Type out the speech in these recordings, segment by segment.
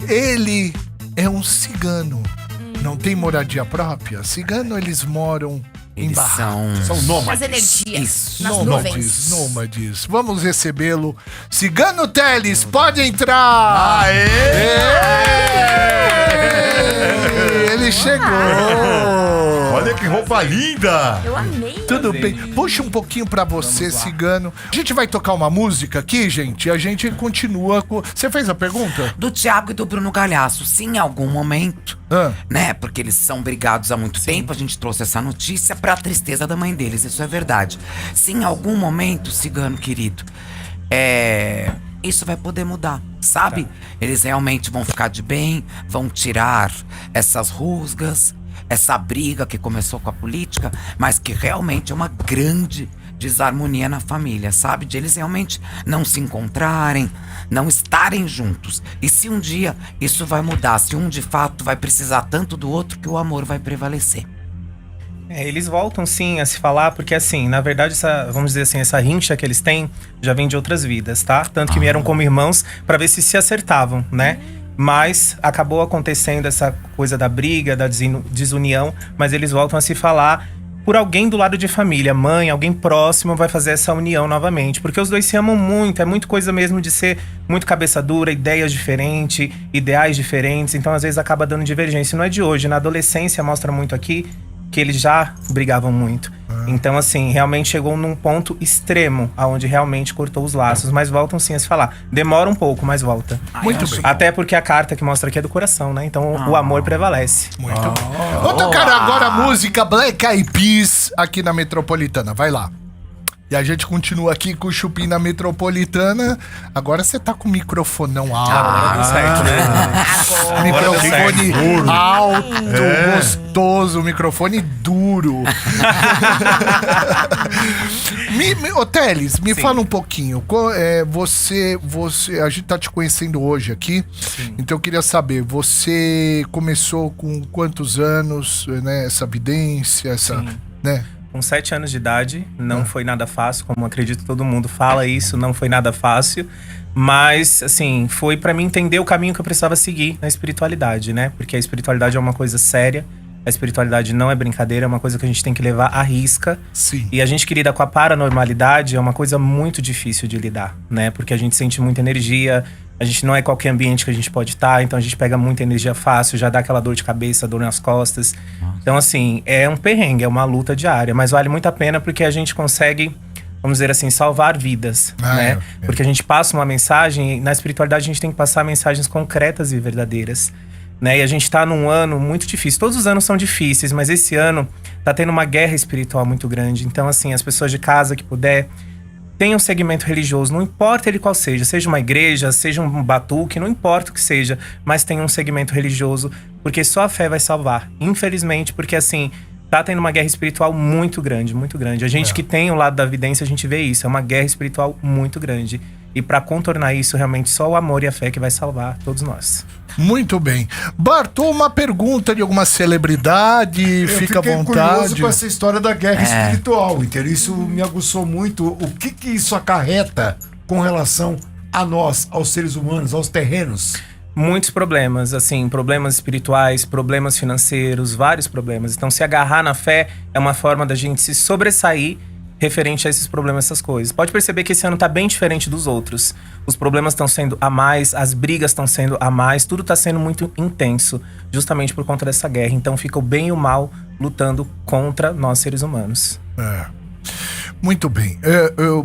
Ele é um cigano. Não tem moradia própria? Cigano, eles moram em barracos. São nômades. As energias. Isso. Nas nuvens. Nômades. Vamos recebê-lo. Cigano Teles, pode entrar! Ele chegou! Olha que roupa linda! Eu amei. Tudo bem. Puxa um pouquinho pra você, Cigano. A gente vai tocar uma música aqui, gente, e a gente continua com... Você fez a pergunta? Do Thiago e do Bruno Galhaço. Se em algum momento, Ah. né? Porque eles são brigados há muito tempo, a gente trouxe essa notícia pra tristeza da mãe deles, isso é verdade. Se em algum momento, Cigano querido, isso vai poder mudar, sabe? Eles realmente vão ficar de bem, vão tirar essas rusgas, essa briga que começou com a política, mas que realmente é uma grande desarmonia na família, sabe? De eles realmente não se encontrarem, não estarem juntos. E se um dia isso vai mudar, se um de fato vai precisar tanto do outro, que o amor vai prevalecer. Eles voltam sim a se falar, porque assim, na verdade, vamos dizer assim, essa rincha que eles têm já vem de outras vidas, tá? Tanto que vieram como irmãos pra ver se acertavam, né? Mas acabou acontecendo essa coisa da briga, da desunião, mas eles voltam a se falar por alguém do lado de família, mãe, alguém próximo vai fazer essa união novamente. Porque os dois se amam muito, é muito coisa mesmo de ser muito cabeça dura, ideias diferentes, ideais diferentes, então às vezes acaba dando divergência. Não é de hoje, na adolescência mostra muito aqui que eles já brigavam muito. Então, assim, realmente chegou num ponto extremo, aonde realmente cortou os laços. Mas voltam sim a se falar. Demora um pouco, mas volta. Muito bem. Até porque a carta que mostra aqui é do coração, né? Então o amor prevalece. Muito bem. Vou tocar agora a música Black Eyed Peas aqui na Metropolitana. Vai lá. E a gente continua aqui com o Chupim na Metropolitana. Agora você tá com o microfonão alto. Deu certo, né? Microfone alto, gostoso, microfone duro. Ô Teles, me fala um pouquinho. Você, a gente tá te conhecendo hoje aqui. Sim. Então eu queria saber, você começou com quantos anos, né, essa vidência, né? Com 7 anos de idade, não foi nada fácil, como acredito que todo mundo fala isso, não foi nada fácil. Mas, assim, foi pra mim entender o caminho que eu precisava seguir na espiritualidade, né? Porque a espiritualidade é uma coisa séria, a espiritualidade não é brincadeira, é uma coisa que a gente tem que levar à risca. Sim. E a gente que lida com a paranormalidade é uma coisa muito difícil de lidar, né? Porque a gente sente muita energia, a gente não é qualquer ambiente que a gente pode estar, então a gente pega muita energia fácil, já dá aquela dor de cabeça, dor nas costas. Então, assim, é um perrengue, é uma luta diária, mas vale muito a pena porque a gente consegue, vamos dizer assim, salvar vidas, né? Porque a gente passa uma mensagem, e na espiritualidade a gente tem que passar mensagens concretas e verdadeiras, né? E a gente tá num ano muito difícil. Todos os anos são difíceis, mas esse ano tá tendo uma guerra espiritual muito grande. Então, assim, as pessoas de casa que puder, tem um segmento religioso, não importa ele qual seja uma igreja, seja um batuque, não importa o que seja, mas tem um segmento religioso, porque só a fé vai salvar. Infelizmente, porque assim, tá tendo uma guerra espiritual muito grande, muito grande. A gente que tem o lado da vidência, a gente vê isso, é uma guerra espiritual muito grande. E pra contornar isso, realmente só o amor e a fé que vai salvar todos nós. Muito bem. Bartô, uma pergunta de alguma celebridade, fica à vontade. Eu fiquei curioso com essa história da guerra espiritual, entendeu? Isso me aguçou muito. O que isso acarreta com relação a nós, aos seres humanos, aos terrenos? Muitos problemas, assim, problemas espirituais, problemas financeiros, vários problemas. Então, se agarrar na fé é uma forma da gente se sobressair referente a esses problemas, essas coisas. Pode perceber que esse ano tá bem diferente dos outros. Os problemas estão sendo a mais, as brigas estão sendo a mais, tudo tá sendo muito intenso, justamente por conta dessa guerra. Então fica o bem e o mal lutando contra nós seres humanos. Muito bem.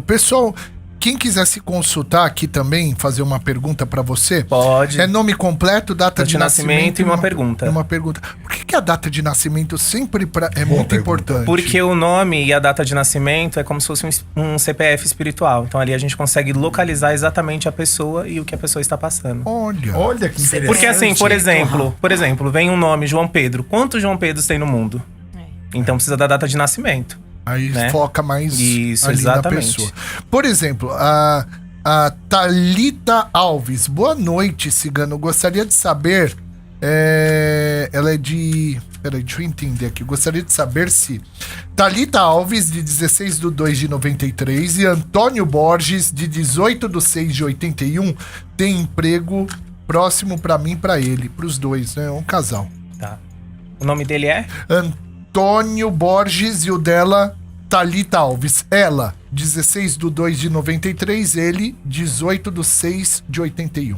Pessoal, quem quiser se consultar aqui também, fazer uma pergunta pra você... Pode. É nome completo, data de nascimento e uma pergunta. Uma pergunta. Por que a data de nascimento sempre é muito importante? Porque o nome e a data de nascimento é como se fosse um CPF espiritual. Então ali a gente consegue localizar exatamente a pessoa e o que a pessoa está passando. Olha que interessante. Porque assim, por exemplo, vem um nome, João Pedro. Quantos João Pedros tem no mundo? Então precisa da data de nascimento. Aí né? foca mais Isso, ali exatamente. na pessoa. Por exemplo, a Thalita Alves. Boa noite, Cigano. Gostaria de saber... ela é de... Peraí, deixa eu entender aqui. Gostaria de saber se Thalita Alves, de 16/2/93, e Antônio Borges, de 18/6/81, tem emprego próximo pra mim e pra ele, pros dois, né? É um casal. Tá. O nome dele é? Antônio Borges e o dela, Thalita Alves. Ela, 16/2/93, ele, 18/6/81.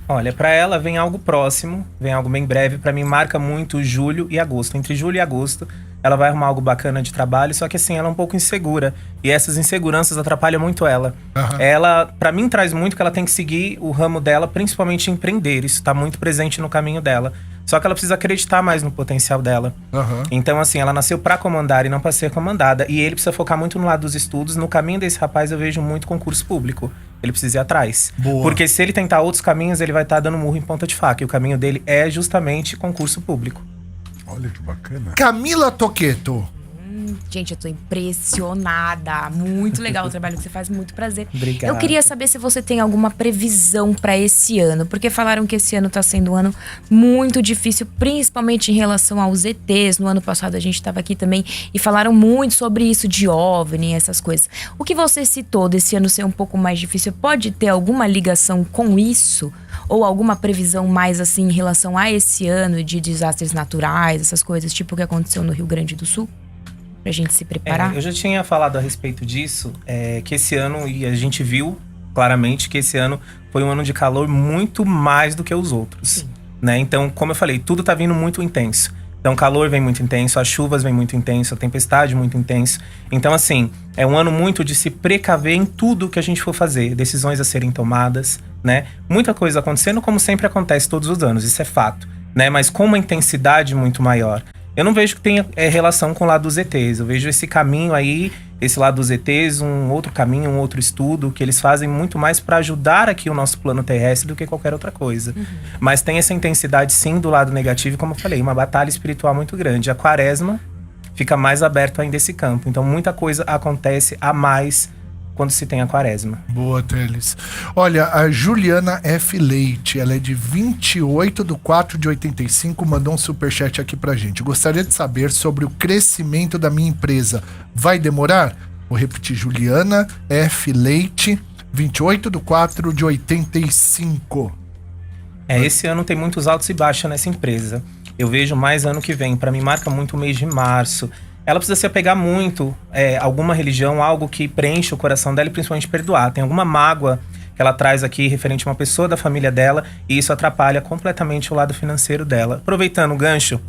Olha, pra ela vem algo próximo, vem algo bem breve. Pra mim marca muito julho e agosto. Entre julho e agosto, ela vai arrumar algo bacana de trabalho, só que assim, ela é um pouco insegura. E essas inseguranças atrapalham muito ela. Ela, pra mim, traz muito que ela tem que seguir o ramo dela, principalmente empreender. Isso tá muito presente no caminho dela. Só que ela precisa acreditar mais no potencial dela. Então, assim, ela nasceu pra comandar e não pra ser comandada. E ele precisa focar muito no lado dos estudos. No caminho desse rapaz, eu vejo muito concurso público. Ele precisa ir atrás. Boa. Porque se ele tentar outros caminhos, ele vai estar dando murro em ponta de faca. E o caminho dele é justamente concurso público. Olha que bacana. Camila Toqueto. Gente, eu tô impressionada. Muito legal o trabalho que você faz, muito prazer. Obrigado. Eu queria saber se você tem alguma previsão pra esse ano, porque falaram que esse ano tá sendo um ano muito difícil, principalmente em relação aos ETs. No ano passado a gente tava aqui também e falaram muito sobre isso de OVNI, essas coisas. O que você citou desse ano ser um pouco mais difícil, pode ter alguma ligação com isso? Ou alguma previsão mais assim em relação a esse ano de desastres naturais, essas coisas, tipo o que aconteceu no Rio Grande do Sul? Pra gente se preparar? Eu já tinha falado a respeito disso, que esse ano, e a gente viu claramente que esse ano foi um ano de calor muito mais do que os outros, né? Então, como eu falei, tudo tá vindo muito intenso. Então, o calor vem muito intenso, as chuvas vem muito intenso, a tempestade muito intenso. Então, assim, é um ano muito de se precaver em tudo que a gente for fazer, decisões a serem tomadas, né? Muita coisa acontecendo, como sempre acontece todos os anos, isso é fato, né? Mas com uma intensidade muito maior. Eu não vejo que tenha relação com o lado dos ETs. Eu vejo esse caminho aí, esse lado dos ETs, um outro caminho, um outro estudo, que eles fazem muito mais para ajudar aqui o nosso plano terrestre do que qualquer outra coisa. Mas tem essa intensidade sim do lado negativo, como eu falei, uma batalha espiritual muito grande. A quaresma fica mais aberto ainda esse campo. Então muita coisa acontece a mais quando se tem a quaresma. Boa, Teles. Olha, a Juliana F. Leite, ela é de 28/4/85, mandou um superchat aqui pra gente. Gostaria de saber sobre o crescimento da minha empresa. Vai demorar? Vou repetir, Juliana F. Leite, 28/4/85. Esse ano tem muitos altos e baixos nessa empresa. Eu vejo mais ano que vem. Pra mim marca muito o mês de março. Ela precisa se apegar muito a alguma religião, algo que preenche o coração dela e principalmente perdoar. Tem alguma mágoa que ela traz aqui referente a uma pessoa da família dela e isso atrapalha completamente o lado financeiro dela. Aproveitando o gancho,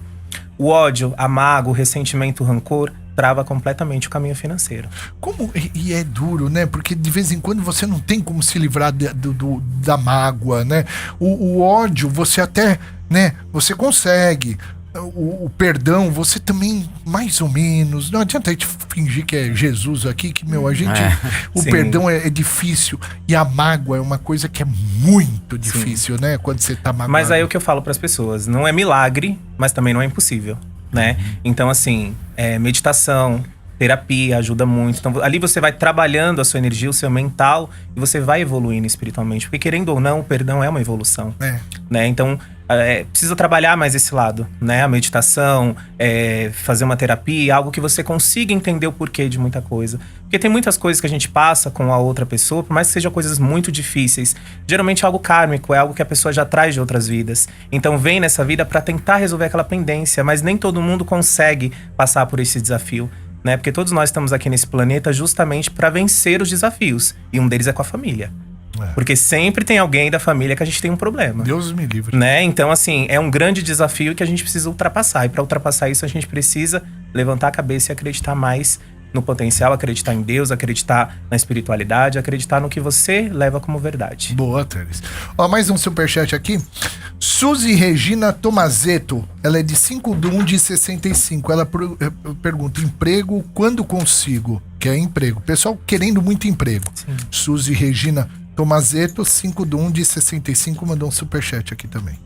o ódio, a mágoa, o ressentimento, o rancor trava completamente o caminho financeiro. Como, e é duro, né? Porque de vez em quando você não tem como se livrar da mágoa, né? O ódio, você até, né? Você consegue. O perdão, você também, mais ou menos. Não adianta a gente fingir que é Jesus aqui, que, meu, a gente. O Sim. perdão é difícil. E a mágoa é uma coisa que é muito difícil, né? Quando você tá magoado. Mas aí é o que eu falo pras pessoas, não é milagre, mas também não é impossível, né? Então, assim, meditação, terapia ajuda muito. Então, ali você vai trabalhando a sua energia, o seu mental, e você vai evoluindo espiritualmente. Porque, querendo ou não, o perdão é uma evolução, né? Então, precisa trabalhar mais esse lado, né? A meditação, fazer uma terapia, algo que você consiga entender o porquê de muita coisa. Porque tem muitas coisas que a gente passa com a outra pessoa, por mais que sejam coisas muito difíceis. Geralmente é algo kármico, é algo que a pessoa já traz de outras vidas. Então vem nessa vida pra tentar resolver aquela pendência, mas nem todo mundo consegue passar por esse desafio, né? Porque todos nós estamos aqui nesse planeta justamente pra vencer os desafios. E um deles é com a família. Porque sempre tem alguém da família que a gente tem um problema. Deus me livre. Né? Então, assim, é um grande desafio que a gente precisa ultrapassar. E para ultrapassar isso, a gente precisa levantar a cabeça e acreditar mais no potencial, acreditar em Deus, acreditar na espiritualidade, acreditar no que você leva como verdade. Boa, Teles. Ó, mais um superchat aqui. Suzy Regina Tomazetto, ela é de 5/1/65. Ela pergunta: emprego, quando consigo? Quer emprego. Pessoal querendo muito emprego. Sim. Suzy Regina Tomazetto, 5/1/65, mandou um superchat aqui também.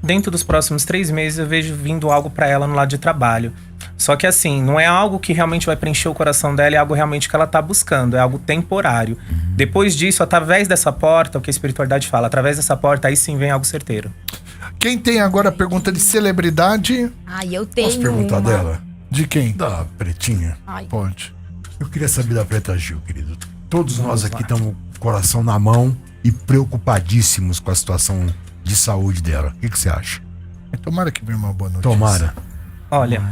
Dentro dos próximos 3 meses eu vejo vindo algo pra ela no lado de trabalho. Só que assim, não é algo que realmente vai preencher o coração dela, é algo realmente que ela tá buscando, é algo temporário. Depois disso, através dessa porta, o que a espiritualidade fala, através dessa porta, aí sim vem algo certeiro. Quem tem agora a pergunta de celebridade? Eu tenho Posso perguntar uma. dela? De quem? Da Pretinha. Ai. Pode. Eu queria saber da Preta Gil, querido. Todos nós aqui estamos com o coração na mão e preocupadíssimos com a situação de saúde dela. O que você acha? Tomara que venha uma boa notícia. Tomara. Olha,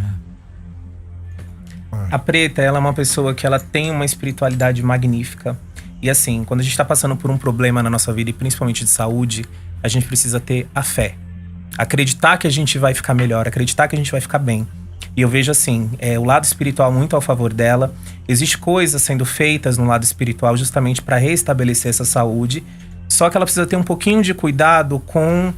a Preta, ela é uma pessoa que ela tem uma espiritualidade magnífica. E assim, quando a gente tá passando por um problema na nossa vida, e principalmente de saúde, a gente precisa ter a fé. Acreditar que a gente vai ficar melhor, acreditar que a gente vai ficar bem. E eu vejo assim, o lado espiritual muito ao favor dela. Existem coisas sendo feitas no lado espiritual justamente para restabelecer essa saúde. Só que ela precisa ter um pouquinho de cuidado com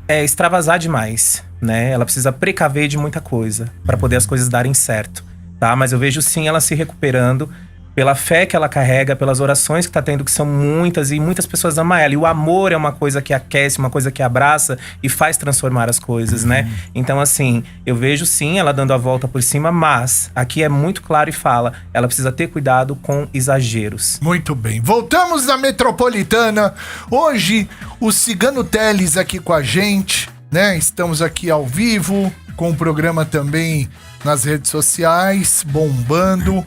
extravasar demais, né? Ela precisa precaver de muita coisa para poder as coisas darem certo, tá? Mas eu vejo sim ela se recuperando pela fé que ela carrega, pelas orações que tá tendo, que são muitas, e muitas pessoas amam ela. E o amor é uma coisa que aquece, uma coisa que abraça e faz transformar as coisas, né? Então, assim, eu vejo sim ela dando a volta por cima, mas aqui é muito claro e fala, ela precisa ter cuidado com exageros. Muito bem. Voltamos na Metropolitana. Hoje, o Cigano Teles aqui com a gente, né? Estamos aqui ao vivo, com o programa também nas redes sociais, bombando.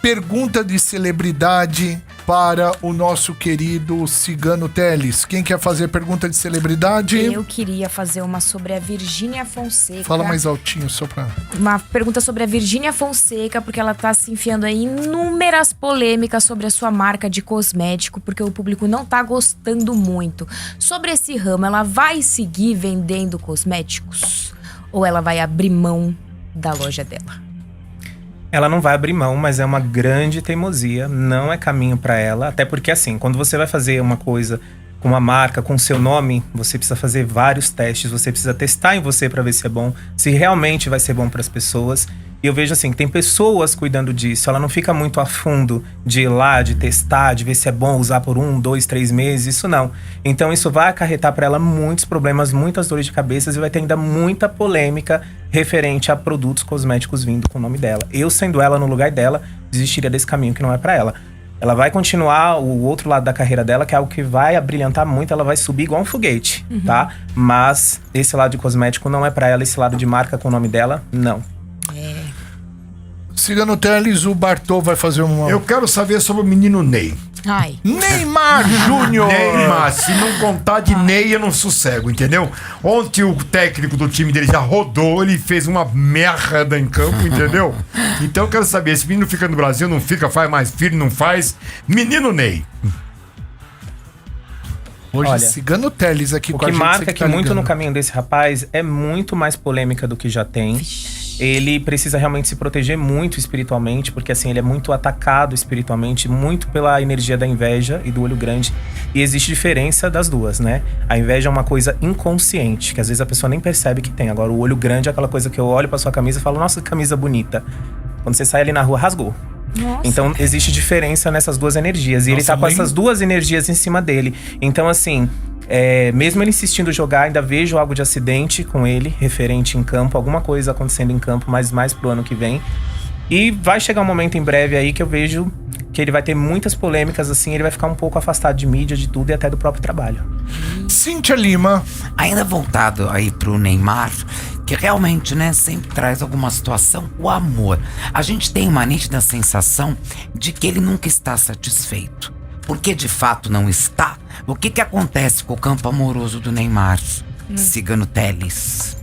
Pergunta de celebridade para o nosso querido Cigano Teles. Quem quer fazer pergunta de celebridade? Eu queria fazer uma sobre a Virgínia Fonseca. Fala mais altinho, só pra... Uma pergunta sobre a Virgínia Fonseca, porque ela tá se enfiando aí em inúmeras polêmicas sobre a sua marca de cosmético, porque o público não tá gostando muito. Sobre esse ramo, ela vai seguir vendendo cosméticos? Ou ela vai abrir mão da loja dela? Ela não vai abrir mão, mas é uma grande teimosia, não é caminho pra ela. Até porque assim, quando você vai fazer uma coisa com uma marca, com o seu nome, você precisa fazer vários testes, você precisa testar em você pra ver se é bom, se realmente vai ser bom pras pessoas. E eu vejo assim, que tem pessoas cuidando disso, ela não fica muito a fundo de ir lá, de testar, de ver se é bom usar por 1, 2, 3 meses, isso não. Então isso vai acarretar pra ela muitos problemas, muitas dores de cabeça e vai ter ainda muita polêmica referente a produtos cosméticos vindo com o nome dela. Eu, sendo ela no lugar dela, desistiria desse caminho que não é pra ela. Ela vai continuar o outro lado da carreira dela, que é algo que vai abrilhantar muito, ela vai subir igual um foguete, tá? Mas esse lado de cosmético não é pra ela, esse lado de marca com o nome dela, não. Cigano Teles, o Bartô vai fazer uma... Eu quero saber sobre o menino Ney. Ai. Neymar Júnior! Neymar, se não contar de Ney, eu não sossego, entendeu? Ontem o técnico do time dele já rodou, ele fez uma merda em campo, entendeu? Então eu quero saber, esse menino fica no Brasil, não fica, faz mais filho, não faz. Menino Ney. Hoje, Olha, Cigano Teles aqui O com a que gente. marca você que tá muito ligando. no caminho desse rapaz é muito mais polêmica do que já tem. Ele precisa realmente se proteger muito espiritualmente, porque assim, ele é muito atacado espiritualmente, muito pela energia da inveja e do olho grande. E existe diferença das duas, né? A inveja é uma coisa inconsciente, que às vezes a pessoa nem percebe que tem. Agora, o olho grande é aquela coisa que eu olho pra sua camisa e falo, nossa, que camisa bonita. Quando você sai ali na rua, rasgou. Nossa. Então, existe diferença nessas duas energias. E ele tá com essas duas energias em cima dele. Então, assim, mesmo ele insistindo em jogar, ainda vejo algo de acidente com ele, referente em campo. Alguma coisa acontecendo em campo, mas mais pro ano que vem. E vai chegar um momento em breve aí que eu vejo que ele vai ter muitas polêmicas, assim. Ele vai ficar um pouco afastado de mídia, de tudo e até do próprio trabalho. Cíntia Lima. Ainda voltado aí pro Neymar, que realmente, né, sempre traz alguma situação, o amor. A gente tem uma nítida sensação de que ele nunca está satisfeito. Porque de fato não está. O que acontece com o campo amoroso do Neymar? Cigano Teles.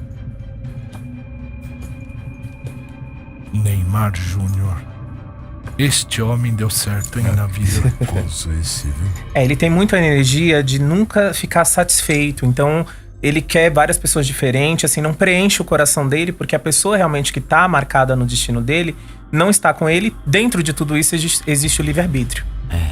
Neymar Júnior. Este homem deu certo, hein, na vida. Ele tem muita energia de nunca ficar satisfeito. Então, ele quer várias pessoas diferentes, assim, não preenche o coração dele, porque a pessoa realmente que tá marcada no destino dele não está com ele. Dentro de tudo isso existe o livre-arbítrio,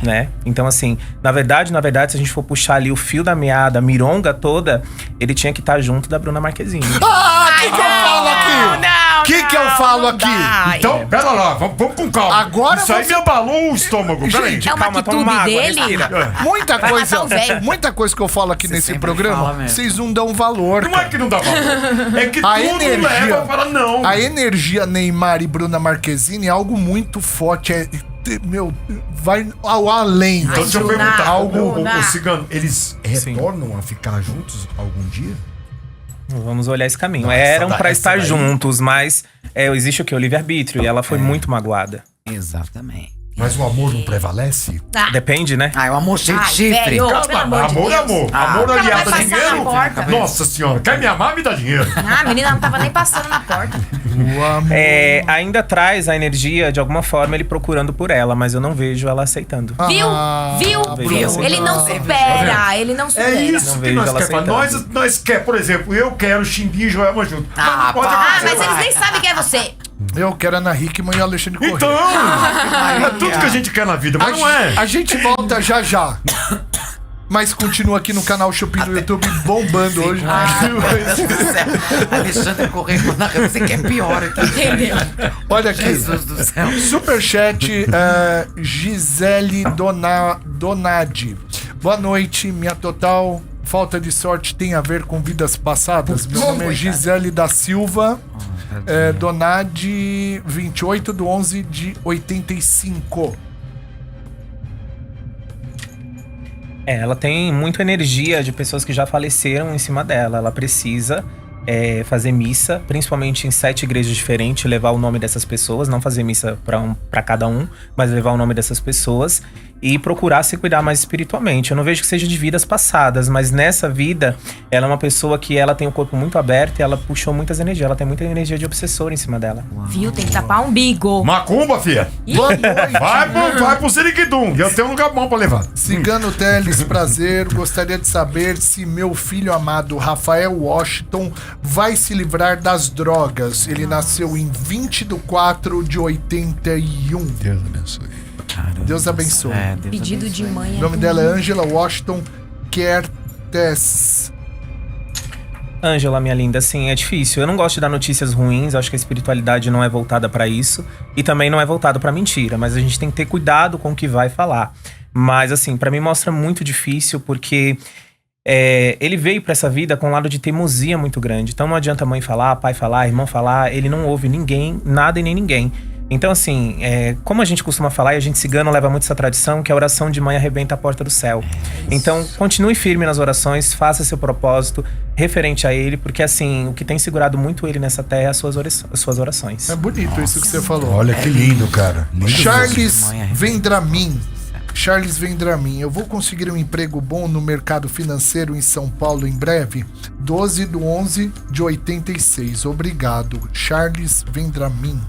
né? Então, assim, na verdade, se a gente for puxar ali o fio da meada, a mironga toda, ele tinha que estar junto da Bruna Marquezine. Ah, o que eu falo aqui? O que eu falo aqui? Então, pera lá, vamos com calma. Agora isso aí me abalou o estômago, peraí. É uma Calma, toma quitube água, dele? respira. Muita Vai coisa, matar o velho. muita coisa que eu falo aqui Você nesse sempre programa, fala mesmo. vocês não dão valor. Não é que não dá valor, é que A tudo energia- leva para não. A energia Neymar e Bruna Marquezine é algo muito forte. Vai ao além. Então deixa eu Bruna, perguntar algo, Bruna. o Cigano, eles retornam a ficar juntos algum dia? Vamos olhar esse caminho. Nossa, Eram pra essa estar daí. juntos, mas existe o quê? O livre-arbítrio. E ela foi muito magoada. Exatamente. Mas o amor não prevalece? Depende, né? Ai, o amor cheio de Ai, chifre. velho. Calma, Pelo amor de amor, Deus. amor. Ah, Amor ela aliado vai a passar dinheiro? na porta. Nossa senhora, quer me amar, me dá dinheiro. Ah, a menina não tava nem passando na porta. O amor. Ainda traz a energia, de alguma forma, ele procurando por ela, mas eu não vejo ela aceitando. Viu? Viu? Viu? Ele não supera. Ele não supera. É isso Não que vejo nós ela queremos. Nós quer, por exemplo, eu quero Chimbinha e Joelma junto. Mas Ah, não pode pá. Ah, acontecer. mas eles nem sabem quem é você. Eu quero Ana Hickman e Alexandre Corrêa. Então, é tudo que a gente quer na vida, mas não é. A gente volta já já. Mas continua aqui no canal Shopping do YouTube bombando hoje. Meu Deus do céu. Alexandre Correia, você que é pior aqui. Entendeu? Olha aqui. Jesus do céu. Superchat, Gisele Donadi. Boa noite. Minha total falta de sorte tem a ver com vidas passadas. Meu nome é Gisele da Silva. Donadi, 28/11/85. Ela tem muita energia de pessoas que já faleceram em cima dela. Ela precisa fazer missa, principalmente em 7 igrejas diferentes, levar o nome dessas pessoas, não fazer missa pra cada um, mas levar o nome dessas pessoas e procurar se cuidar mais espiritualmente. Eu não vejo que seja de vidas passadas, mas nessa vida, ela é uma pessoa que ela tem o corpo muito aberto e ela puxou muitas energias. Ela tem muita energia de obsessor em cima dela. Viu? Tem que tapar o umbigo. Macumba, filha. Vai pro Siriquidum. Eu tenho um lugar bom pra levar. Cigano Teles, prazer. Gostaria de saber se meu filho amado Rafael Washington vai se livrar das drogas. Ele nasceu em 20/4/81. Deus abençoe. Caramba. Deus abençoe. Deus Pedido de abençoe. mãe. O nome dela é Angela Washington Kertes. Ângela, minha linda, assim, é difícil. Eu não gosto de dar notícias ruins, acho que a espiritualidade não é voltada pra isso. E também não é voltada pra mentira, mas a gente tem que ter cuidado com o que vai falar. Mas, assim, pra mim mostra muito difícil, porque ele veio pra essa vida com um lado de teimosia muito grande. Então não adianta a mãe falar, pai falar, irmão falar, ele não ouve ninguém, nada e nem ninguém. Então, assim, como a gente costuma falar, e a gente cigano leva muito essa tradição, que a oração de mãe arrebenta a porta do céu. Então, continue firme nas orações, faça seu propósito referente a ele, porque, assim, o que tem segurado muito ele nessa terra é as suas orações. É bonito isso que você falou. Olha que lindo, cara. Lindo Charles Mãe arrebenta. Vendramin. Charles Vendramin, eu vou conseguir um emprego bom no mercado financeiro em São Paulo em breve? 12/11/86. Obrigado. Charles Vendramin.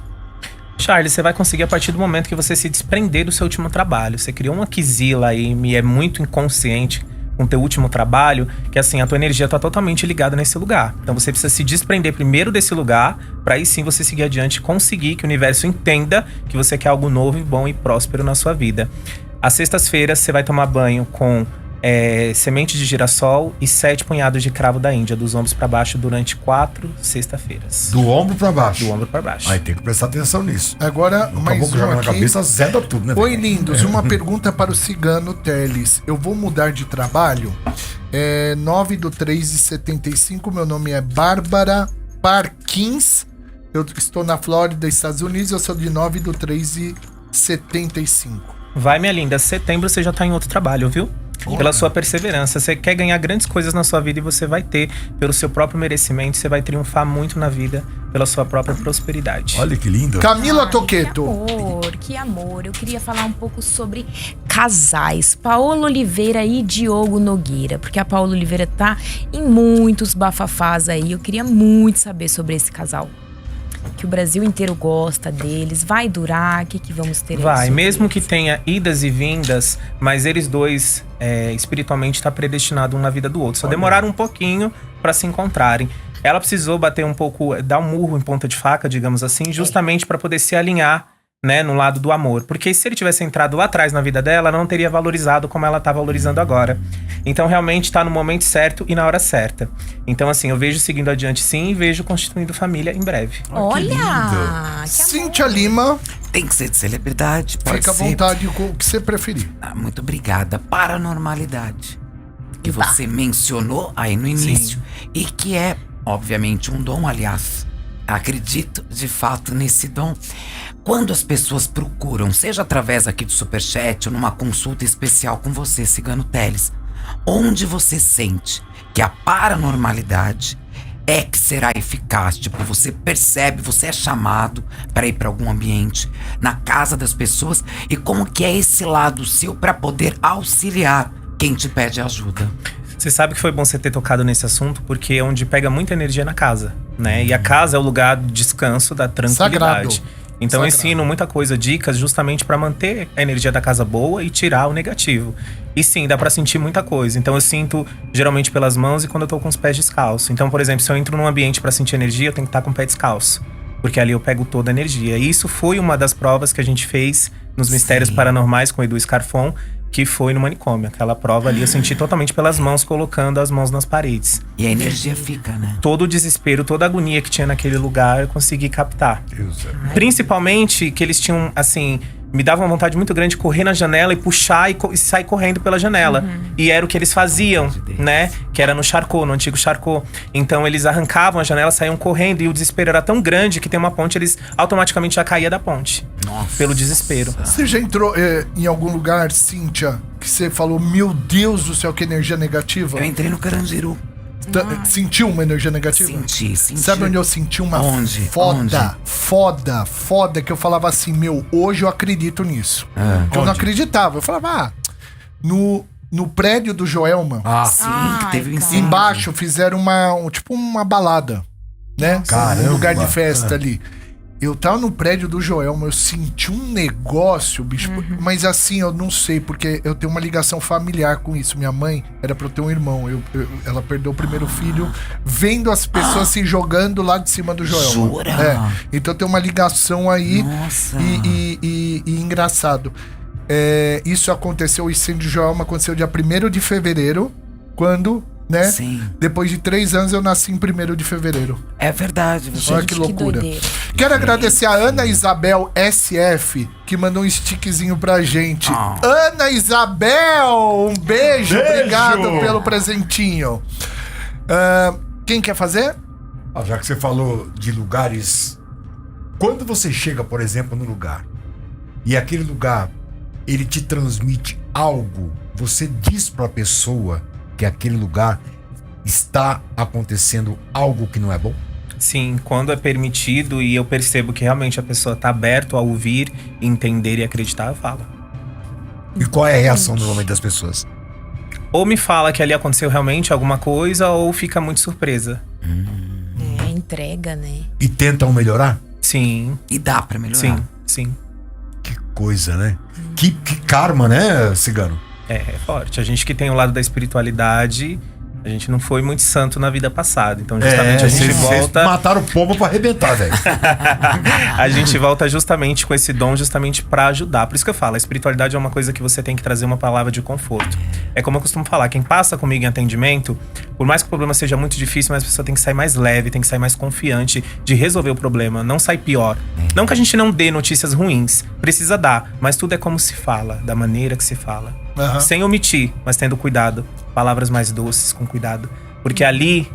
Charles, você vai conseguir a partir do momento que você se desprender do seu último trabalho. Você criou uma quizila aí, me é muito inconsciente com o teu último trabalho, que assim, a tua energia tá totalmente ligada nesse lugar. Então você precisa se desprender primeiro desse lugar, pra aí sim você seguir adiante e conseguir que o universo entenda que você quer algo novo, bom e próspero na sua vida. Às sextas-feiras você vai tomar banho com semente de girassol e 7 punhados de cravo da Índia, dos ombros pra baixo, durante 4 sexta-feiras. Do ombro pra baixo. Do ombro pra baixo. Aí tem que prestar atenção nisso. Agora, mais Acabou que um joga na aqui. cabeça, zeda tudo, né? Oi, velho? lindos. Uma pergunta para o Cigano Teles. Eu vou mudar de trabalho. 9/3/75. Meu nome é Bárbara Parkins. Eu estou na Flórida, Estados Unidos. Eu sou de 9/3/75. Vai, minha linda, setembro você já tá em outro trabalho, viu? Pela sua perseverança. Você quer ganhar grandes coisas na sua vida e você vai ter, pelo seu próprio merecimento, você vai triunfar muito na vida pela sua própria prosperidade. Olha que lindo. Camila Que Toqueto. amor, que amor. Eu queria falar um pouco sobre casais. Paola Oliveira e Diogo Nogueira. Porque a Paola Oliveira tá em muitos bafafás aí. Eu queria muito saber sobre esse casal. Que o Brasil inteiro gosta deles. Vai durar? O que vamos ter aí Vai, sobre mesmo que eles? tenha idas e vindas, mas eles dois espiritualmente tá predestinado um na vida do outro. Só demoraram um pouquinho pra se encontrarem. Ela precisou bater um pouco, dar um murro em ponta de faca, digamos assim, justamente pra poder se alinhar, né, no lado do amor. Porque se ele tivesse entrado lá atrás na vida dela, ela não teria valorizado como ela tá valorizando agora. Então realmente tá no momento certo e na hora certa. Então assim, eu vejo seguindo adiante sim e vejo constituindo família em breve. Olha! Que amor. Cíntia Lima. Tem que ser de celebridade, pode Fica à ser. vontade com o que você preferir. Muito obrigada. Paranormalidade. Que você mencionou aí no início. E que é, obviamente, um dom, aliás. Acredito, de fato, nesse dom. Quando as pessoas procuram, seja através aqui do Superchat ou numa consulta especial com você, Cigano Teles, onde você sente que a paranormalidade é que será eficaz. Tipo, você percebe, você é chamado para ir para algum ambiente, na casa das pessoas, e como que é esse lado seu para poder auxiliar quem te pede ajuda. Você sabe que foi bom você ter tocado nesse assunto, porque é onde pega muita energia na casa, né? E a casa é o lugar do descanso, da tranquilidade. Sagrado. Então eu Sagrado. ensino muita coisa, dicas justamente pra manter a energia da casa boa e tirar o negativo. E sim, dá pra sentir muita coisa. Então eu sinto geralmente pelas mãos e quando eu tô com os pés descalços. Então, por exemplo, se eu entro num ambiente pra sentir energia, eu tenho que estar com o pé descalço, porque ali eu pego toda a energia. E isso foi uma das provas que a gente fez nos Mistérios Paranormais com o Edu Scarfon, que foi no manicômio. Aquela prova ali eu senti totalmente pelas mãos, colocando as mãos nas paredes. E a energia fica, né? Todo o desespero, toda a agonia que tinha naquele lugar, eu consegui captar. Principalmente que eles tinham, assim, me dava uma vontade muito grande de correr na janela e puxar e sair correndo pela janela. E era o que eles faziam, né? Que era no Charcot, no antigo Charcot. Então eles arrancavam a janela, saíam correndo e o desespero era tão grande que tem uma ponte, eles automaticamente já caíam da ponte. Nossa. Pelo desespero. Você já entrou em algum lugar, Cíntia, que você falou, meu Deus do céu, que energia negativa? Eu entrei no Carandiru. Sentiu uma energia negativa? Senti. Sabe onde eu senti uma Onde? foda, que eu falava assim, meu, hoje eu acredito nisso. Que eu não acreditava. Eu falava, no prédio do Joelma, Sim, que teve um incêndio. embaixo fizeram tipo uma balada, né? Caramba. Um lugar de festa ali. Eu tava no prédio do Joelma, eu senti um negócio, bicho, mas assim, eu não sei, porque eu tenho uma ligação familiar com isso. Minha mãe era pra eu ter um irmão, ela perdeu o primeiro filho, vendo as pessoas se jogando lá de cima do Joelma. Jura? Então tem uma ligação aí. Nossa. E engraçado. Isso aconteceu, o incêndio de Joelma aconteceu dia 1º de fevereiro, quando, né? Sim. Depois de 3 anos eu nasci em 1º de fevereiro. É verdade. Você... Olha que loucura. doideira. Quero agradecer a Ana Isabel SF, que mandou um stickzinho pra gente. Ana Isabel, um beijo. Obrigado pelo presentinho. Quem quer fazer? Já que você falou de lugares, quando você chega, por exemplo, num lugar e aquele lugar ele te transmite algo, você diz pra pessoa que aquele lugar está acontecendo algo que não é bom? Sim, quando é permitido e eu percebo que realmente a pessoa tá aberta a ouvir, entender e acreditar, eu falo. E qual é a reação normalmente das pessoas? Ou me fala que ali aconteceu realmente alguma coisa, ou fica muito surpresa. Entrega, né? E tentam melhorar? Sim, E dá pra melhorar. sim. Que coisa, né? Que karma, né, Cigano? É forte. A gente que tem o lado da espiritualidade, a gente não foi muito santo na vida passada. Então, justamente, a gente volta. Mataram o pombo pra arrebentar, velho. A gente volta justamente com esse dom, justamente pra ajudar. Por isso que eu falo, a espiritualidade é uma coisa que você tem que trazer uma palavra de conforto. É como eu costumo falar, quem passa comigo em atendimento, por mais que o problema seja muito difícil, mas a pessoa tem que sair mais leve, tem que sair mais confiante de resolver o problema, não sair pior. Não que a gente não dê notícias ruins, precisa dar, mas tudo é como se fala, da maneira que se fala. Sem omitir, mas tendo cuidado. Palavras mais doces, com cuidado. Porque ali,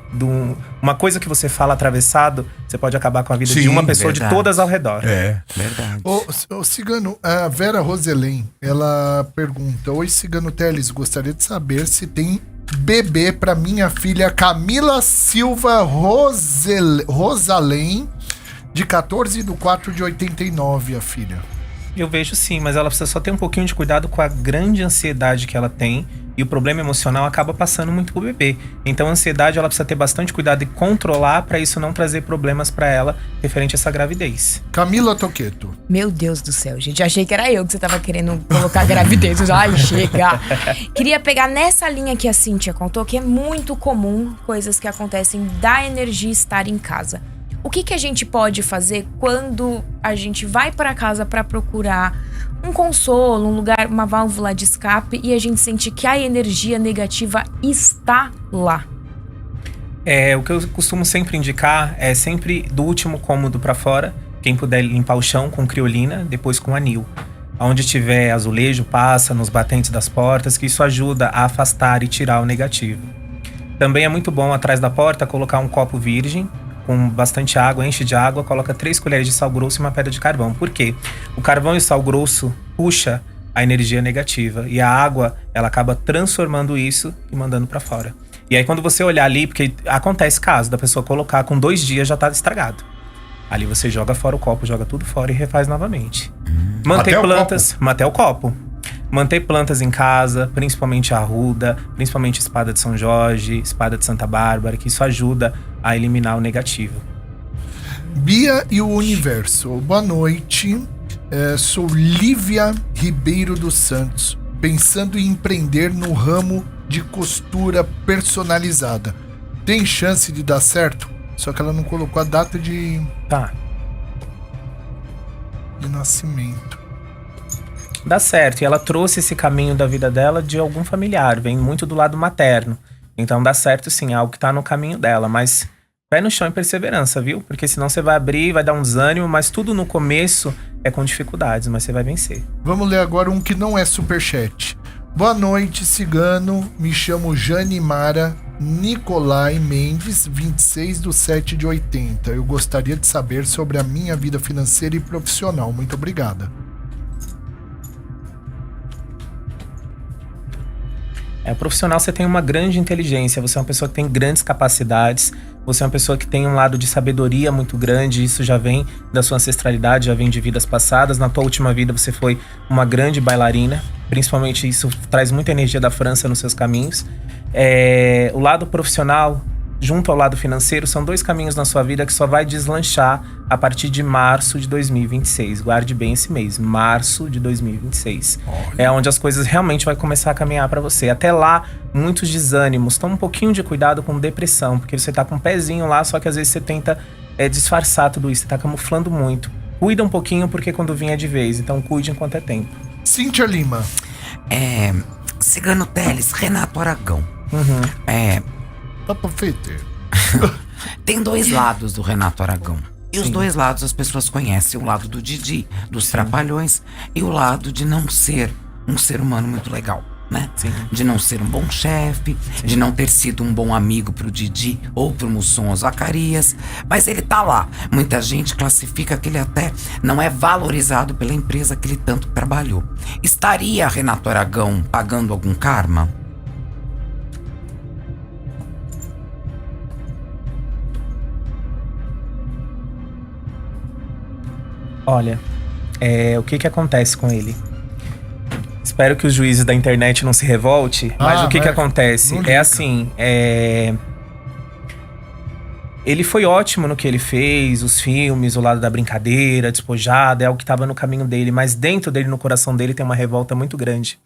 uma coisa que você fala atravessado, você pode acabar com a vida de uma pessoa, verdade. de todas ao redor. Verdade. Ô Cigano, a Vera Roselém, ela pergunta: oi, Cigano Teles, gostaria de saber se tem bebê pra minha filha Camila Silva Rosalém, de 14/4/89, a filha. Eu vejo sim, mas ela precisa só ter um pouquinho de cuidado com a grande ansiedade que ela tem. E o problema emocional acaba passando muito pro bebê. Então a ansiedade ela precisa ter bastante cuidado e controlar pra isso não trazer problemas pra ela referente a essa gravidez. Camila Toqueto. Meu Deus do céu, gente. Achei que era eu que você tava querendo colocar gravidez. Ai, chega. Queria pegar nessa linha que a Cíntia contou, que é muito comum coisas que acontecem da energia estar em casa. O que a gente pode fazer quando a gente vai para casa para procurar um consolo, um lugar, uma válvula de escape e a gente sente que a energia negativa está lá? O que eu costumo sempre indicar é sempre do último cômodo para fora. Quem puder limpar o chão com criolina, depois com anil. Onde tiver azulejo, passa nos batentes das portas, que isso ajuda a afastar e tirar o negativo. Também é muito bom atrás da porta colocar um copo virgem, com bastante água, enche de água, coloca 3 colheres de sal grosso e uma pedra de carvão. Por quê? O carvão e o sal grosso puxa a energia negativa e a água, ela acaba transformando isso e mandando para fora. E aí quando você olhar ali, porque acontece caso da pessoa colocar com 2 dias já tá estragado. Ali você joga fora o copo, joga tudo fora e refaz novamente. Manter Até o plantas, até o copo. Manter plantas em casa, principalmente a arruda, principalmente espada de São Jorge, espada de Santa Bárbara, que isso ajuda a eliminar o negativo. Bia e o Universo. Boa noite. Sou Lívia Ribeiro dos Santos, pensando em empreender no ramo de costura personalizada. Tem chance de dar certo? Só que ela não colocou a data de Tá. nascimento. Dá certo. E ela trouxe esse caminho da vida dela de algum familiar. Vem muito do lado materno. Então dá certo sim, é algo que tá no caminho dela. Mas pé no chão e perseverança, viu? Porque senão você vai abrir, vai dar um desânimo. Mas tudo no começo é com dificuldades, mas você vai vencer. Vamos ler agora um que não é superchat. Boa noite, Cigano. Me chamo Jane Mara Nicolai Mendes, 26/7/80. Eu gostaria de saber sobre a minha vida financeira e profissional. Muito obrigada. Profissional, você tem uma grande inteligência, você é uma pessoa que tem grandes capacidades, você é uma pessoa que tem um lado de sabedoria muito grande, isso já vem da sua ancestralidade, já vem de vidas passadas. Na tua última vida você foi uma grande bailarina, principalmente isso traz muita energia da França nos seus caminhos. O lado profissional, junto ao lado financeiro, são 2 caminhos na sua vida que só vai deslanchar a partir de março de 2026. Guarde bem esse mês, março de 2026. É onde as coisas realmente vai começar a caminhar para você. Até lá, muitos desânimos. Toma um pouquinho de cuidado com depressão, porque você tá com um pezinho lá, só que às vezes você tenta disfarçar tudo isso, você tá camuflando muito. Cuida um pouquinho, porque quando vir é de vez. Então cuide enquanto é tempo. Cíntia Lima. Cigano Teles, Renato Aragão. Papa Feter. Tem 2 lados do Renato Aragão. E os 2 lados as pessoas conhecem. O lado do Didi, dos Trapalhões, e o lado de não ser um ser humano muito legal, né? Sim. De não ser um bom chefe, de não ter sido um bom amigo pro Didi ou pro Mussum ou Zacarias. Mas ele tá lá. Muita gente classifica que ele até não é valorizado pela empresa que ele tanto trabalhou. Estaria Renato Aragão pagando algum karma? Olha, o que acontece com ele? Espero que os juízes da internet não se revolte, mas o que acontece? É assim, ele foi ótimo no que ele fez, os filmes, o lado da brincadeira, despojada, é o que estava no caminho dele, mas dentro dele, no coração dele, tem uma revolta muito grande.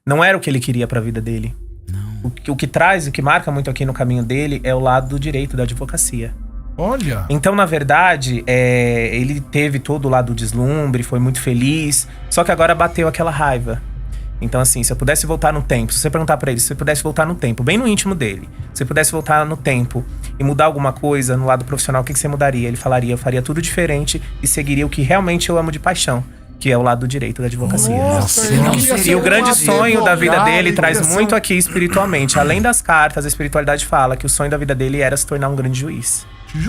Não era o que ele queria pra vida dele. Não. O que marca muito aqui no caminho dele é o lado do direito, da advocacia. Olha. Então, na verdade, ele teve todo o lado do deslumbre, foi muito feliz, só que agora bateu aquela raiva. Então, assim, se eu pudesse voltar no tempo, se você perguntar pra ele, se você pudesse voltar no tempo, bem no íntimo dele, se você pudesse voltar no tempo e mudar alguma coisa no lado profissional, o que você mudaria? Ele falaria, eu faria tudo diferente e seguiria o que realmente eu amo de paixão, que é o lado do direito, da advocacia. Nossa, E o grande sonho da vida dele traz muito aqui espiritualmente. Além das cartas, a espiritualidade fala que o sonho da vida dele era se tornar um grande juiz.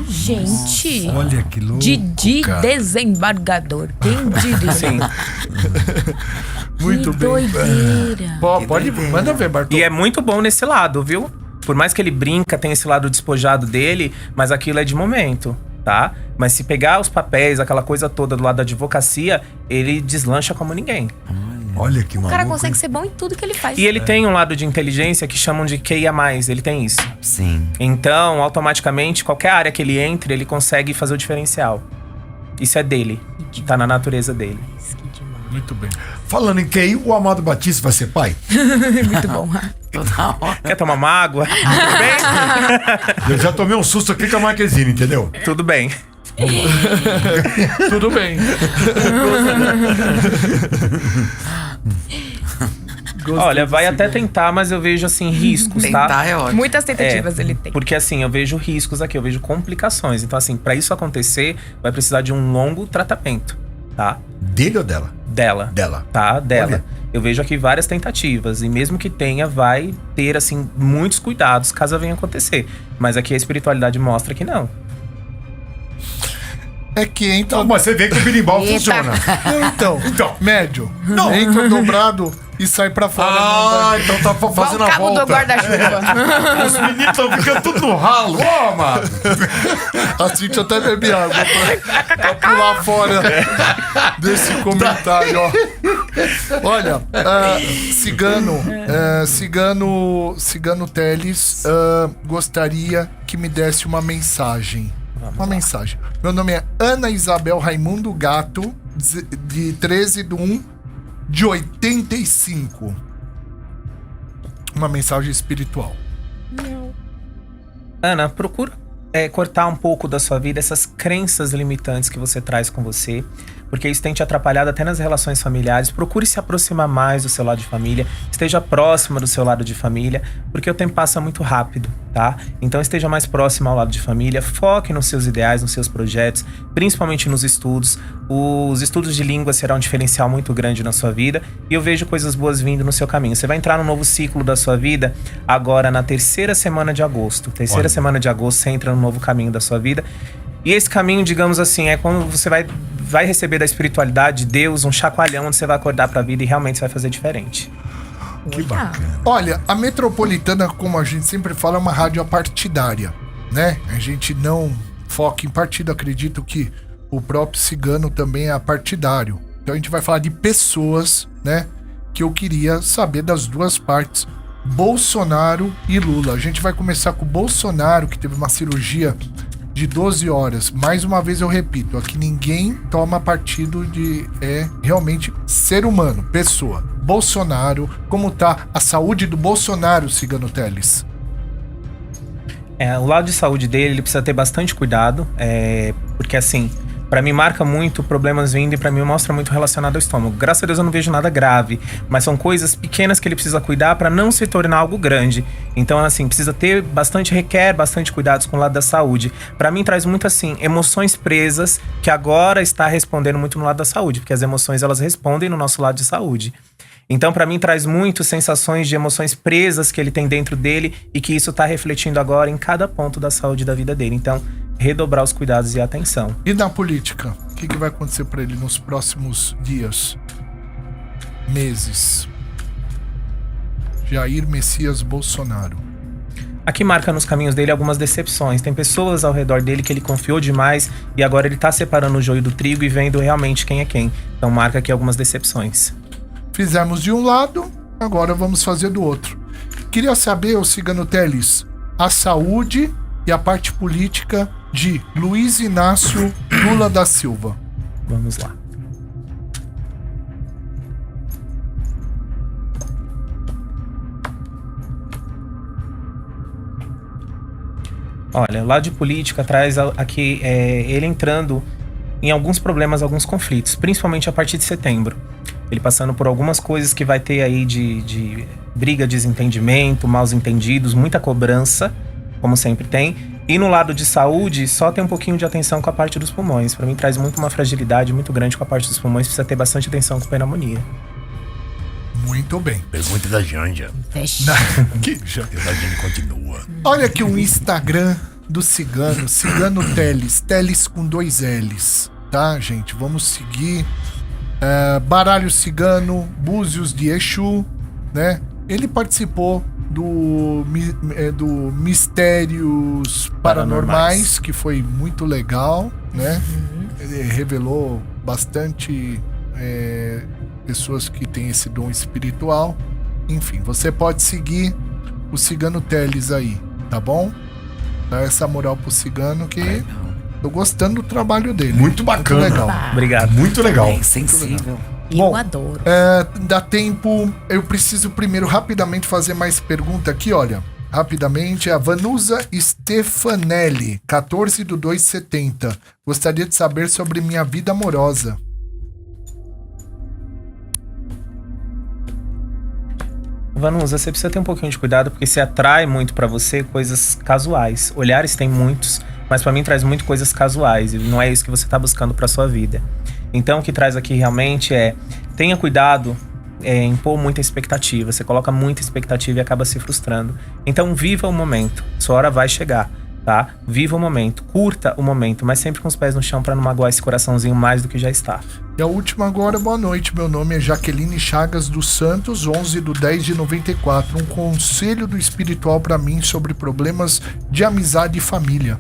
Gente, Olha que louco. Didi cara. desembargador. Quem diria? Sim. Muito que bem. doideira. Pode, manda ver, Bartô. E é muito bom nesse lado, viu? Por mais que ele brinca, tem esse lado despojado dele, mas aquilo é de momento, tá? Mas se pegar os papéis, aquela coisa toda do lado da advocacia, ele deslancha como ninguém. Olha que O maluco. cara consegue ser bom em tudo que ele faz. E ele tem um lado de inteligência que chamam de QI a mais, ele tem isso. Sim. Então, automaticamente, qualquer área que ele entre, ele consegue fazer o diferencial. Isso é dele, tá na natureza dele. Muito bem. Falando em QI, o Amado Batista vai ser pai? Muito bom. Toda hora. Quer tomar uma água? Tudo Eu já tomei um susto aqui com a Marquezine, entendeu? bem? Tudo bem. Tudo bem. Olha, vai até tentar, mas eu vejo, assim, riscos, tá? Tentar é ótimo. Muitas tentativas ele tem. Porque assim, eu vejo riscos aqui, eu vejo complicações. Então assim, pra isso acontecer, vai precisar de um longo tratamento, tá? Dele ou dela? Dela. Dela. Tá? Dela. Olha. Eu vejo aqui várias tentativas. E mesmo que tenha, vai ter, assim, muitos cuidados caso venha acontecer. Mas aqui a espiritualidade mostra que não. É que entra. Não, mas você vê que o birimbau Eita. funciona. Não, então, médio. Não. Entra dobrado e sai pra fora. Ah, então tá fazendo a Cabo do volta. guarda-chuva. Os meninos estão ficando tudo no ralo. Ô, amado. A Cintia até bebe água pra pular fora desse comentário, ó. Olha, Cigano Teles gostaria que me desse uma mensagem. Mensagem. Meu nome é Ana Isabel Raimundo Gato, de 13/1/85. Uma mensagem espiritual. Ana, procura cortar um pouco da sua vida essas crenças limitantes que você traz com você, porque isso tem te atrapalhado até nas relações familiares. Procure se aproximar mais do seu lado de família, esteja próxima do seu lado de família, porque o tempo passa muito rápido, tá? Então esteja mais próximo ao lado de família, foque nos seus ideais, nos seus projetos, principalmente nos estudos. Os estudos de língua serão um diferencial muito grande na sua vida e eu vejo coisas boas vindo no seu caminho. Você vai entrar num novo ciclo da sua vida agora na terceira semana de agosto. Terceira semana de agosto você entra num novo caminho da sua vida. E esse caminho, digamos assim, é quando você vai receber da espiritualidade de Deus um chacoalhão onde você vai acordar pra vida e realmente você vai fazer diferente. Que bacana. Olha, a Metropolitana, como a gente sempre fala, é uma rádio partidária, né? A gente não foca em partido, acredito que o próprio Cigano também é partidário. Então a gente vai falar de pessoas, né? Que eu queria saber das duas partes, Bolsonaro e Lula. A gente vai começar com o Bolsonaro, que teve uma cirurgia de 12 horas. Mais uma vez eu repito, aqui ninguém toma partido é realmente ser humano, pessoa. Bolsonaro, como tá a saúde do Bolsonaro, Cigano Teles? O lado de saúde dele, ele precisa ter bastante cuidado, porque assim, pra mim marca muito problemas vindo e pra mim mostra muito relacionado ao estômago. Graças a Deus eu não vejo nada grave, mas são coisas pequenas que ele precisa cuidar pra não se tornar algo grande. Então assim, requer bastante cuidados com o lado da saúde. Pra mim traz muito assim, emoções presas, que agora está respondendo muito no lado da saúde, porque as emoções elas respondem no nosso lado de saúde. Então, pra mim, traz muito sensações de emoções presas que ele tem dentro dele e que isso tá refletindo agora em cada ponto da saúde da vida dele. Então, redobrar os cuidados e a atenção. E na política? O que vai acontecer pra ele nos próximos dias? Meses? Jair Messias Bolsonaro. Aqui marca nos caminhos dele algumas decepções. Tem pessoas ao redor dele que ele confiou demais e agora ele tá separando o joio do trigo e vendo realmente quem é quem. Então, marca aqui algumas decepções. Fizemos de um lado, agora vamos fazer do outro. Queria saber, o Cigano Teles, a saúde e a parte política de Luiz Inácio Lula da Silva. Vamos lá. Olha, o lado de política traz aqui ele entrando em alguns problemas, alguns conflitos, principalmente a partir de setembro. Ele passando por algumas coisas que vai ter aí de briga, desentendimento, maus entendidos, muita cobrança, como sempre tem. E no lado de saúde, só tem um pouquinho de atenção com a parte dos pulmões. Pra mim traz muito uma fragilidade muito grande com a parte dos pulmões, precisa ter bastante atenção com pneumonia. Muito bem. Pergunta da Janja. Que já. A Janja continua. Olha aqui o Instagram do Cigano, Cigano Teles, Teles com 2 L's, tá, gente? Vamos seguir. Baralho Cigano, Búzios de Exu, né? Ele participou do Mistérios Paranormais, que foi muito legal, né? Ele revelou bastante pessoas que têm esse dom espiritual. Enfim, você pode seguir o Cigano Teles aí, tá bom? Dá essa moral pro Cigano que tô gostando do trabalho dele. Muito bacana. Muito legal. Obrigado. Muito legal. Bem sensível. Eu Bom, adoro. Dá tempo. Eu preciso primeiro rapidamente fazer mais pergunta aqui, olha. Rapidamente, a Vanusa Stefanelli, 14/2/70. Gostaria de saber sobre minha vida amorosa. Vanusa, você precisa ter um pouquinho de cuidado porque se atrai muito pra você coisas casuais. Olhares tem muitos, mas pra mim traz muito coisas casuais e não é isso que você tá buscando pra sua vida. Então o que traz aqui realmente tenha cuidado em pôr muita expectativa. Você coloca muita expectativa e acaba se frustrando. Então viva o momento, sua hora vai chegar. tá? Viva o momento, curta o momento, mas sempre com os pés no chão pra não magoar esse coraçãozinho mais do que já está. E a última agora, boa noite. Meu nome é Jaqueline Chagas dos Santos, 11/10/94. Um conselho do espiritual pra mim sobre problemas de amizade e família.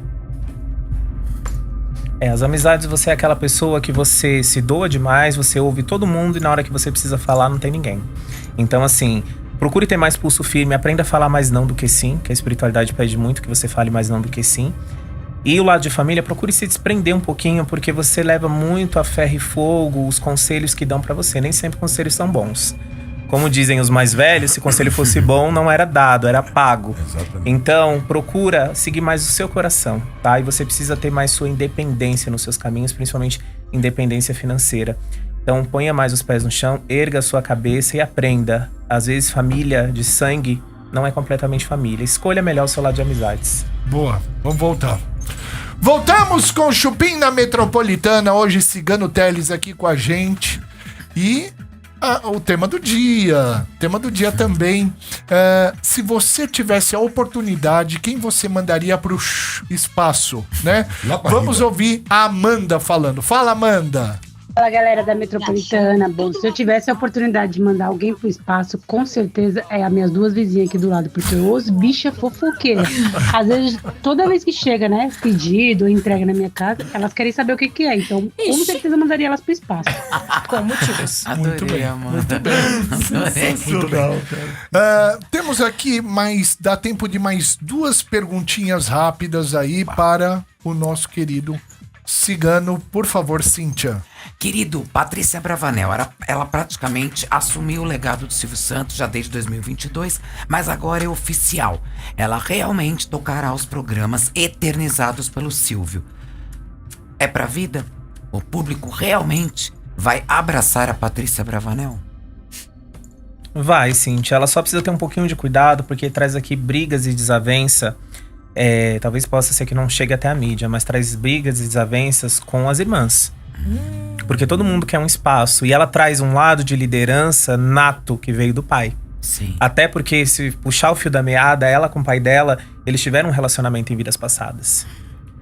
As amizades, você é aquela pessoa que você se doa demais, você ouve todo mundo e na hora que você precisa falar não tem ninguém. Então, assim, procure ter mais pulso firme, aprenda a falar mais não do que sim, que a espiritualidade pede muito que você fale mais não do que sim. E o lado de família, procure se desprender um pouquinho, porque você leva muito a ferro e fogo os conselhos que dão pra você. Nem sempre conselhos são bons. Como dizem os mais velhos, se o conselho fosse bom, não era dado, era pago. Exatamente. Então, procura seguir mais o seu coração, tá? E você precisa ter mais sua independência nos seus caminhos, principalmente independência financeira. Então, ponha mais os pés no chão, erga a sua cabeça e aprenda. Às vezes, família de sangue não é completamente família. Escolha melhor o seu lado de amizades. Boa, vamos voltar. Voltamos com o Chupim na Metropolitana. Hoje, Cigano Teles aqui com a gente. E o tema do dia. Tema do dia também. Se você tivesse a oportunidade, quem você mandaria pro espaço, né? Lá pra Vamos riba. ouvir a Amanda falando. Fala, Amanda. Fala, galera da Metropolitana. Bom, se eu tivesse a oportunidade de mandar alguém pro espaço, com certeza é as minhas duas vizinhas aqui do lado, porque os bichas fofoqueiras. Às vezes, toda vez que chega, né, pedido ou entrega na minha casa, elas querem saber o que que é. Então, com Ixi. certeza eu mandaria elas pro espaço. Com motivos. Adorei, Amanda. Adorei. Temos aqui dá tempo de mais duas perguntinhas rápidas aí para o nosso querido Cigano. Por favor, Cíntia. Querido, Patrícia Bravanel, ela praticamente assumiu o legado do Silvio Santos já desde 2022, mas agora é oficial. Ela realmente tocará os programas eternizados pelo Silvio. É pra vida? O público realmente vai abraçar a Patrícia Bravanel? Vai, Cintia. Ela só precisa ter um pouquinho de cuidado, porque traz aqui brigas e desavença. Talvez possa ser que não chegue até a mídia, mas traz brigas e desavenças com as irmãs. Porque todo mundo quer um espaço. E ela traz um lado de liderança nato que veio do pai. Sim. Até porque, se puxar o fio da meada, ela com o pai dela, eles tiveram um relacionamento em vidas passadas.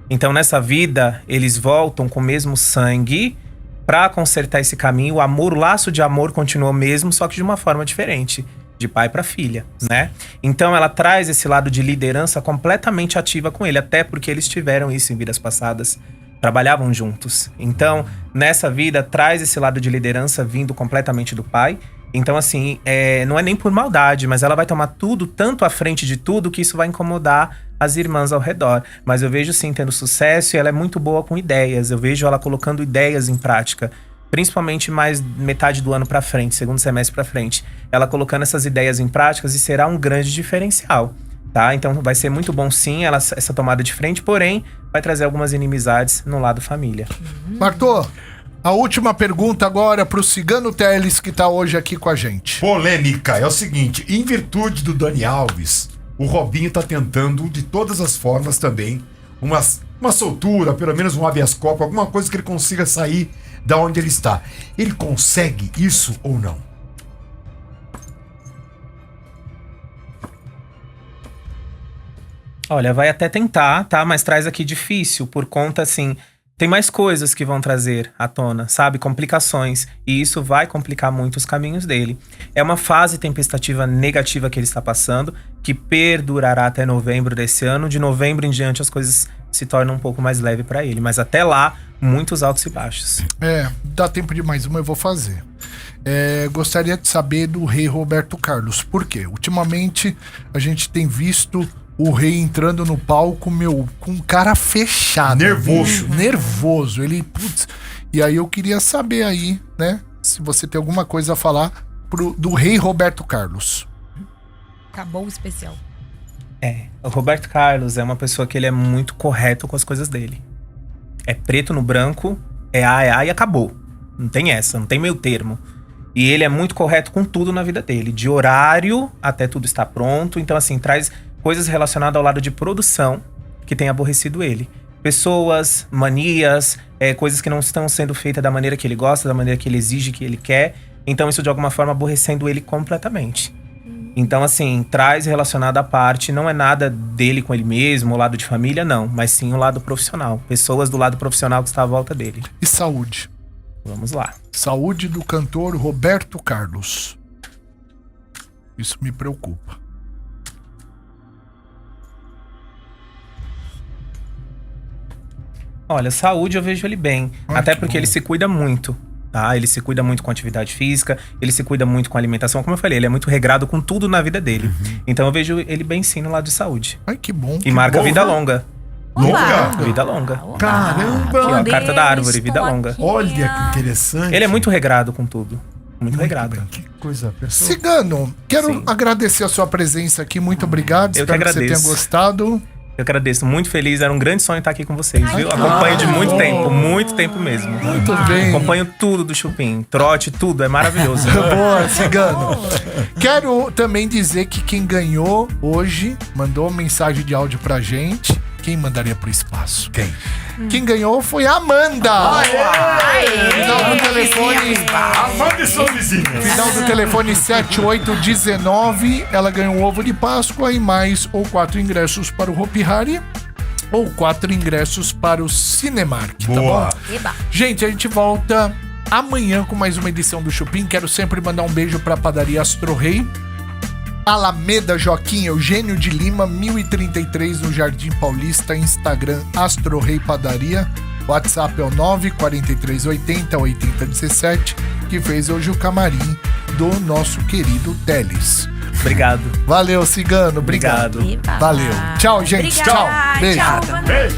Então, nessa vida, eles voltam com o mesmo sangue pra consertar esse caminho. O amor, o laço de amor continua o mesmo, só que de uma forma diferente. De pai pra filha, né? Então, ela traz esse lado de liderança completamente ativa com ele. Até porque eles tiveram isso em vidas passadas. Trabalhavam juntos. Então, nessa vida, traz esse lado de liderança vindo completamente do pai. Então, assim, não é nem por maldade, mas ela vai tomar tudo tanto à frente de tudo que isso vai incomodar as irmãs ao redor. Mas eu vejo, sim, tendo sucesso e ela é muito boa com ideias. Eu vejo ela colocando ideias em prática. Principalmente mais metade do ano pra frente, segundo semestre pra frente. Ela colocando essas ideias em práticas e será um grande diferencial. Tá? Então vai ser muito bom sim essa tomada de frente, porém vai trazer algumas inimizades no lado família. Martô, a última pergunta agora pro Cigano Teles, que tá hoje aqui com a gente. Polêmica. É o seguinte, em virtude do Dani Alves, o Robinho tá tentando de todas as formas também uma soltura, pelo menos um habeas corpus, alguma coisa que ele consiga sair da onde ele está. Ele consegue isso ou não? Olha, vai até tentar, tá? Mas traz aqui difícil, por conta, assim, tem mais coisas que vão trazer à tona, sabe? Complicações. E isso vai complicar muito os caminhos dele. É uma fase tempestativa negativa que ele está passando, que perdurará até novembro desse ano. De novembro em diante as coisas se tornam um pouco mais leve para ele. Mas até lá, muitos altos e baixos. Dá tempo de mais uma, eu vou fazer. Gostaria de saber do rei Roberto Carlos. Por quê? Ultimamente a gente tem visto o rei entrando no palco, com cara fechada. Nervoso. Nervoso. Ele, putz. E aí eu queria saber aí, né? Se você tem alguma coisa a falar do rei Roberto Carlos. Acabou o especial. O Roberto Carlos é uma pessoa que ele é muito correto com as coisas dele. É preto no branco, é A e acabou. Não tem essa, não tem meio termo. E ele é muito correto com tudo na vida dele. De horário até tudo estar pronto. Então, assim, traz coisas relacionadas ao lado de produção que tem aborrecido ele. Pessoas, manias, coisas que não estão sendo feitas da maneira que ele gosta, da maneira que ele exige, que ele quer. Então isso de alguma forma aborrecendo ele completamente. Então, assim, traz relacionado à parte, não é nada dele com ele mesmo, o lado de família, não. Mas sim o lado profissional. Pessoas do lado profissional que está à volta dele. E saúde? Vamos lá. Saúde do cantor Roberto Carlos. Isso me preocupa. Olha, saúde eu vejo ele bem. Ah, até que porque bom. ele se cuida muito, tá? Ele se cuida muito com atividade física, ele se cuida muito com alimentação. Como eu falei, ele é muito regrado com tudo na vida dele. Então eu vejo ele bem sim no lado de saúde. Ai, que bom. E que marca bom. vida longa. Longa? Vida longa. Caramba! Aqui, ó, a carta da árvore, vida longa. Olha que interessante. Ele é muito regrado com tudo. Muito regrado. Que coisa, pessoal. Cigano, quero Sim. agradecer a sua presença aqui. Muito obrigado. Eu que Espero que você tenha agradeço. gostado. Eu agradeço, muito feliz. Era um grande sonho estar aqui com vocês, viu? Acompanho de muito tempo mesmo. Muito bem. Acompanho tudo do Chupim. Trote, tudo. É maravilhoso. Boa, Cigano. Quero também dizer que quem ganhou hoje mandou mensagem de áudio pra gente. Quem mandaria pro espaço? Quem? Quem ganhou foi a Amanda. Final do telefone. Amanda e sua vizinha. Final do telefone 7819. Ela ganhou um ovo de Páscoa e mais ou 4 ingressos para o Hopi Hari ou 4 ingressos para o Cinemark, tá Boa. bom? Eba. Gente, a gente volta amanhã com mais uma edição do Chupim. Quero sempre mandar um beijo pra padaria Astro Rei, Alameda Joaquim Eugênio de Lima, 1033 no Jardim Paulista. Instagram Astro Rei Padaria. WhatsApp é o 94380 8017, que fez hoje o camarim do nosso querido Teles. Obrigado. Valeu, Cigano. Obrigado. Obrigado. Eba. Valeu. Tchau, gente. Obrigada. Tchau. Beijo. Tchau. Boa noite. Beijo.